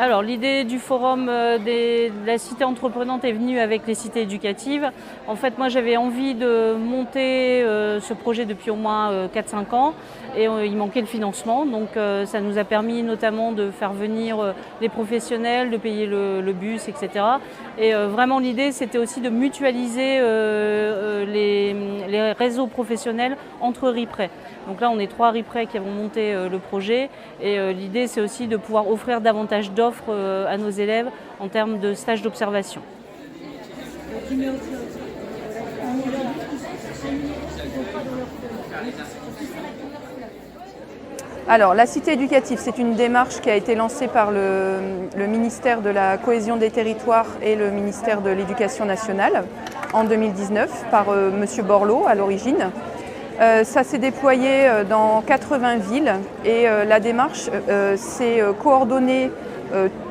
Alors l'idée du forum de la cité entreprenante est venue avec les cités éducatives. En fait, moi j'avais envie de monter ce projet depuis au moins 4-5 ans et il manquait le financement. Donc ça nous a permis notamment de faire venir les professionnels, de payer le bus, etc. Et vraiment l'idée c'était aussi de mutualiser les réseaux professionnels entre RIPRE. Donc là on est 3 RIPRE qui avons monté le projet et l'idée c'est aussi de pouvoir offrir davantage d'offres à nos élèves en termes de stages d'observation. Alors, la cité éducative, c'est une démarche qui a été lancée par le ministère de la Cohésion des Territoires et le ministère de l'Éducation nationale en 2019 par M. Borloo à l'origine. Ça s'est déployé dans 80 villes et la démarche, c'est coordonner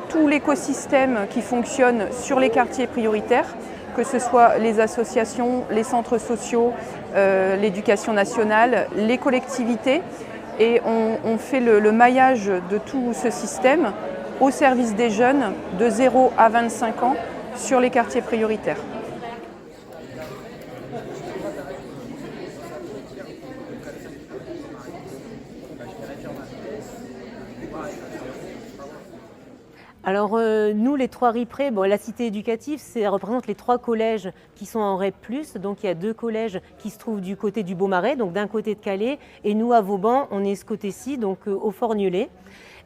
tout l'écosystème qui fonctionne sur les quartiers prioritaires, que ce soit les associations, les centres sociaux, l'éducation nationale, les collectivités. Et on fait le maillage de tout ce système au service des jeunes de 0 à 25 ans sur les quartiers prioritaires. Alors nous, les 3 RIPRE, la cité éducative, ça représente les 3 collèges qui sont en REP+. Donc il y a 2 collèges qui se trouvent du côté du Beaumarais, donc d'un côté de Calais, et nous à Vauban, on est ce côté-ci, donc au Fort-Nieullet.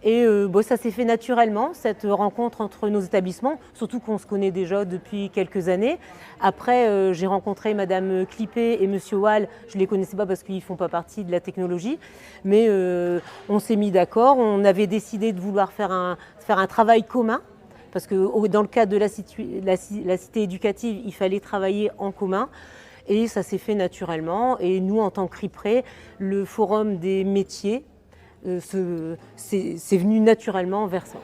Et ça s'est fait naturellement, cette rencontre entre nos établissements, surtout qu'on se connaît déjà depuis quelques années. Après, j'ai rencontré Madame Clippé et Monsieur Wall, je ne les connaissais pas parce qu'ils ne font pas partie de la technologie, mais on s'est mis d'accord, on avait décidé de vouloir faire un travail commun, parce que dans le cadre de la cité éducative, il fallait travailler en commun. Et ça s'est fait naturellement. Et nous, en tant que RIPRE, le forum des métiers, c'est venu naturellement vers ça.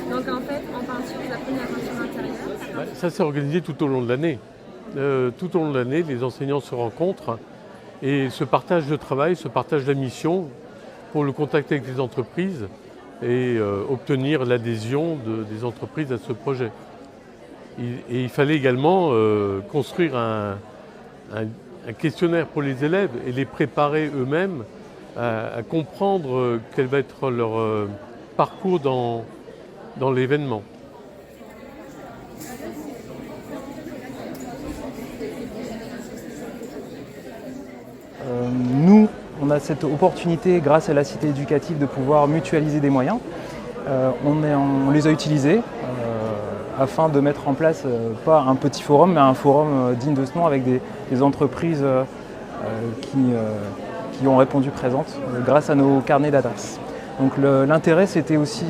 Donc en fait, en peinture, vous apprenez la peinture intérieure. Ça s'est organisé tout au long de l'année. Tout au long de l'année, les enseignants se rencontrent et se partagent le travail, se partagent la mission pour le contact avec les entreprises et obtenir l'adhésion des entreprises à ce projet. Et il fallait également construire un questionnaire pour les élèves et les préparer eux-mêmes à comprendre quel va être leur parcours dans l'événement. Nous, on a cette opportunité, grâce à la cité éducative, de pouvoir mutualiser des moyens. On les a utilisés afin de mettre en place, pas un petit forum, mais un forum digne de ce nom avec des entreprises qui ont répondu présentes grâce à nos carnets d'adresses. Donc l'intérêt, c'était aussi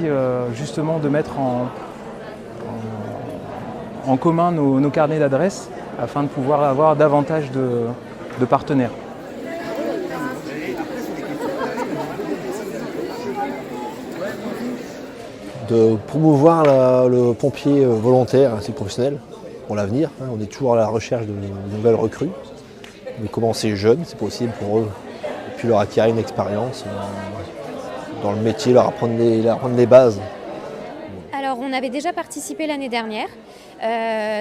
justement de mettre en commun nos carnets d'adresses afin de pouvoir avoir davantage de partenaires. De promouvoir le pompier volontaire ainsi que professionnel pour l'avenir. On est toujours à la recherche de nouvelles recrues, de commencer jeunes, c'est possible pour eux, et puis leur acquérir une expérience dans le métier, leur apprendre les bases. Alors on avait déjà participé l'année dernière,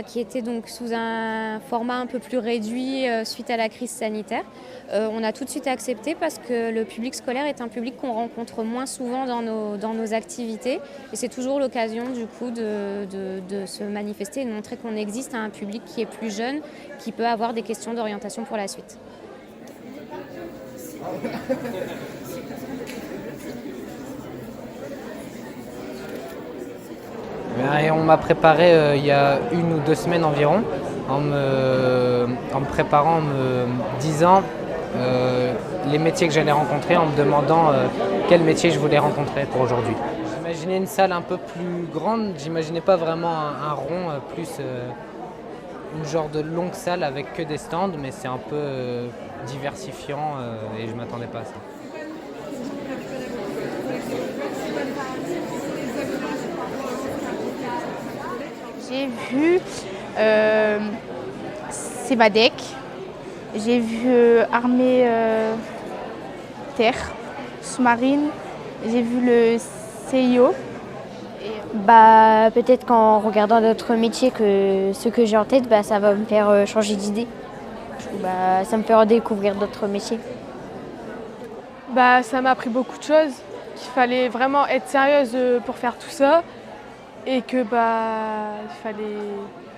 qui était donc sous un format un peu plus réduit suite à la crise sanitaire. On a tout de suite accepté parce que le public scolaire est un public qu'on rencontre moins souvent dans nos activités. Et c'est toujours l'occasion du coup de se manifester et de montrer qu'on existe à un public qui est plus jeune, qui peut avoir des questions d'orientation pour la suite. Et on m'a préparé il y a 1 ou 2 semaines environ, en me préparant, en me disant les métiers que j'allais rencontrer, en me demandant quel métier je voulais rencontrer pour aujourd'hui. J'imaginais une salle un peu plus grande, j'imaginais pas vraiment un rond, plus une genre de longue salle avec que des stands, mais c'est un peu diversifiant et je m'attendais pas à ça. J'ai vu Cébadec, j'ai vu Armée militaire, sous-marine, j'ai vu le CIO. Bah, peut-être qu'en regardant d'autres métiers que ceux que j'ai en tête, bah, ça va me faire changer d'idée. Bah, ça me fait découvrir d'autres métiers. Bah, ça m'a appris beaucoup de choses, qu'il fallait vraiment être sérieuse pour faire tout ça et que bah, il fallait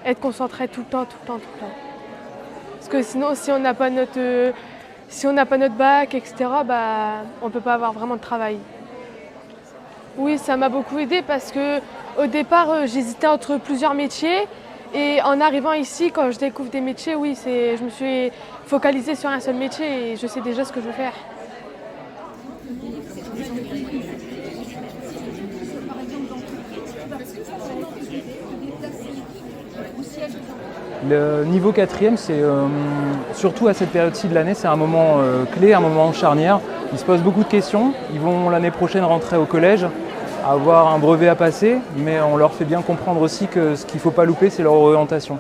être concentré tout le temps. Parce que sinon, si on n'a pas notre bac, etc., bah, on ne peut pas avoir vraiment de travail. Oui, ça m'a beaucoup aidé parce que au départ, j'hésitais entre plusieurs métiers. Et en arrivant ici, quand je découvre des métiers, oui, je me suis focalisée sur un seul métier et je sais déjà ce que je veux faire. Le niveau 4e, c'est surtout à cette période-ci de l'année, c'est un moment clé, un moment charnière. Ils se posent beaucoup de questions. Ils vont l'année prochaine rentrer au collège, avoir un brevet à passer, mais on leur fait bien comprendre aussi que ce qu'il ne faut pas louper, c'est leur orientation.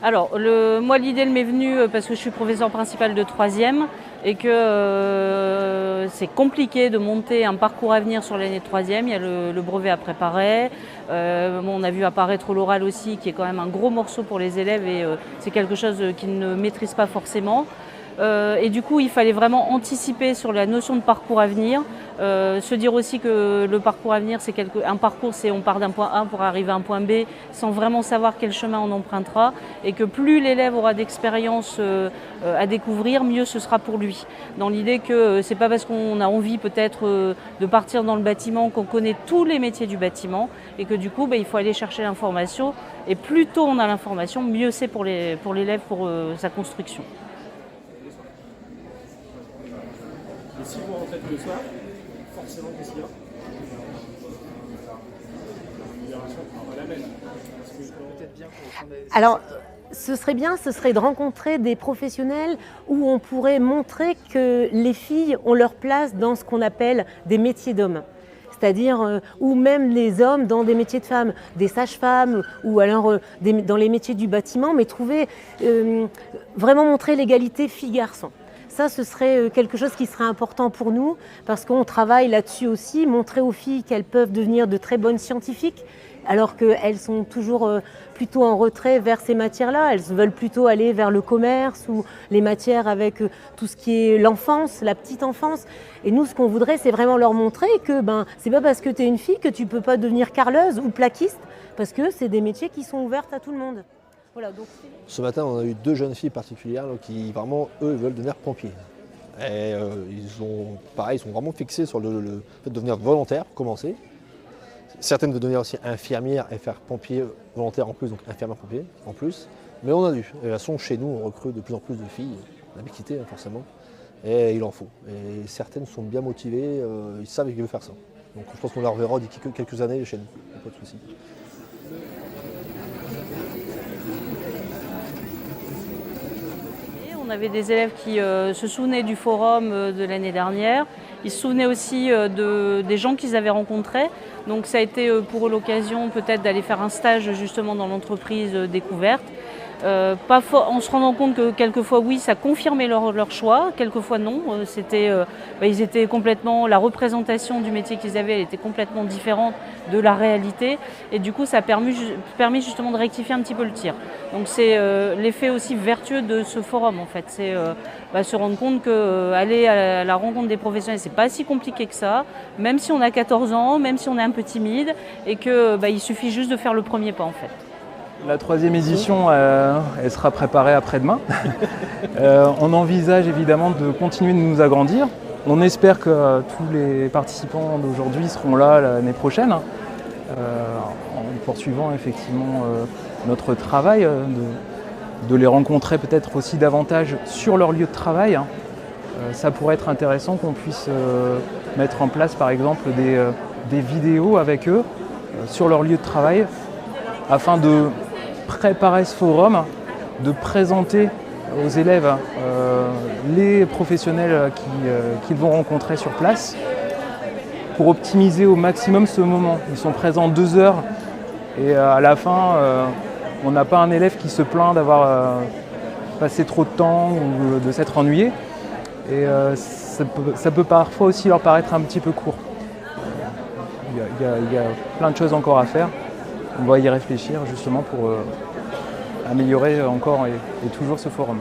Alors, moi, l'idée m'est venue parce que je suis professeur principal de 3e et que c'est compliqué de monter un parcours à venir sur l'année de 3e. Il y a le brevet à préparer. On a vu apparaître l'oral aussi, qui est quand même un gros morceau pour les élèves et c'est quelque chose qu'ils ne maîtrisent pas forcément. Et du coup, il fallait vraiment anticiper sur la notion de parcours à venir, se dire aussi que le parcours à venir, c'est un parcours, c'est on part d'un point A pour arriver à un point B sans vraiment savoir quel chemin on empruntera et que plus l'élève aura d'expérience à découvrir, mieux ce sera pour lui. Dans l'idée que c'est pas parce qu'on a envie peut-être de partir dans le bâtiment qu'on connaît tous les métiers du bâtiment et que du coup, il faut aller chercher l'information et plus tôt on a l'information, mieux c'est pour l'élève pour sa construction. Et si vous rentrez le soir, forcément, qu'est-ce qu'il y a? Alors, ce serait de rencontrer des professionnels où on pourrait montrer que les filles ont leur place dans ce qu'on appelle des métiers d'hommes. C'est-à-dire, ou même les hommes dans des métiers de femmes, des sages-femmes, ou alors dans les métiers du bâtiment, mais vraiment montrer l'égalité filles-garçons. Ça, ce serait quelque chose qui serait important pour nous parce qu'on travaille là-dessus aussi, montrer aux filles qu'elles peuvent devenir de très bonnes scientifiques alors qu'elles sont toujours plutôt en retrait vers ces matières-là. Elles veulent plutôt aller vers le commerce ou les matières avec tout ce qui est l'enfance, la petite enfance. Et nous, ce qu'on voudrait, c'est vraiment leur montrer que c'est pas parce que tu es une fille que tu peux pas devenir carreleuse ou plaquiste parce que c'est des métiers qui sont ouverts à tout le monde. Voilà, donc... Ce matin, on a eu 2 jeunes filles particulières qui vraiment, eux, veulent devenir pompiers. Et ils sont vraiment fixés sur le fait de devenir volontaire pour commencer. Certaines veulent devenir aussi infirmières et faire pompier volontaire en plus, donc infirmière-pompier en plus. Mais on a vu, elles sont chez nous, on recrute de plus en plus de filles, on a quitté forcément, et il en faut. Et certaines sont bien motivées, ils savent qu'ils veulent faire ça. Donc je pense qu'on la reverra d'ici quelques années chez nous, pas de souci. On avait des élèves qui se souvenaient du forum de l'année dernière. Ils se souvenaient aussi des gens qu'ils avaient rencontrés. Donc ça a été pour eux l'occasion peut-être d'aller faire un stage justement dans l'entreprise découverte. En se rendant compte que quelquefois oui, ça confirmait leur choix, quelquefois non. Ils étaient complètement, la représentation du métier qu'ils avaient, elle était complètement différente de la réalité. Et du coup, ça a permis justement de rectifier un petit peu le tir. Donc c'est l'effet aussi vertueux de ce forum en fait. C'est se rendre compte qu'aller à la rencontre des professionnels, c'est pas si compliqué que ça, même si on a 14 ans, même si on est un peu timide, et qu'il suffit juste de faire le premier pas en fait. La 3e édition, elle sera préparée après-demain. On envisage évidemment de continuer de nous agrandir. On espère que tous les participants d'aujourd'hui seront là l'année prochaine, en poursuivant effectivement notre travail, de les rencontrer peut-être aussi davantage sur leur lieu de travail. Ça pourrait être intéressant qu'on puisse mettre en place par exemple des vidéos avec eux sur leur lieu de travail afin de préparer ce forum, de présenter aux élèves les professionnels qu'ils vont rencontrer sur place pour optimiser au maximum ce moment. Ils sont présents 2 heures et à la fin, on n'a pas un élève qui se plaint d'avoir passé trop de temps ou de s'être ennuyé. Et ça peut parfois aussi leur paraître un petit peu court. Il y a plein de choses encore à faire. On va y réfléchir justement pour améliorer encore et toujours ce forum.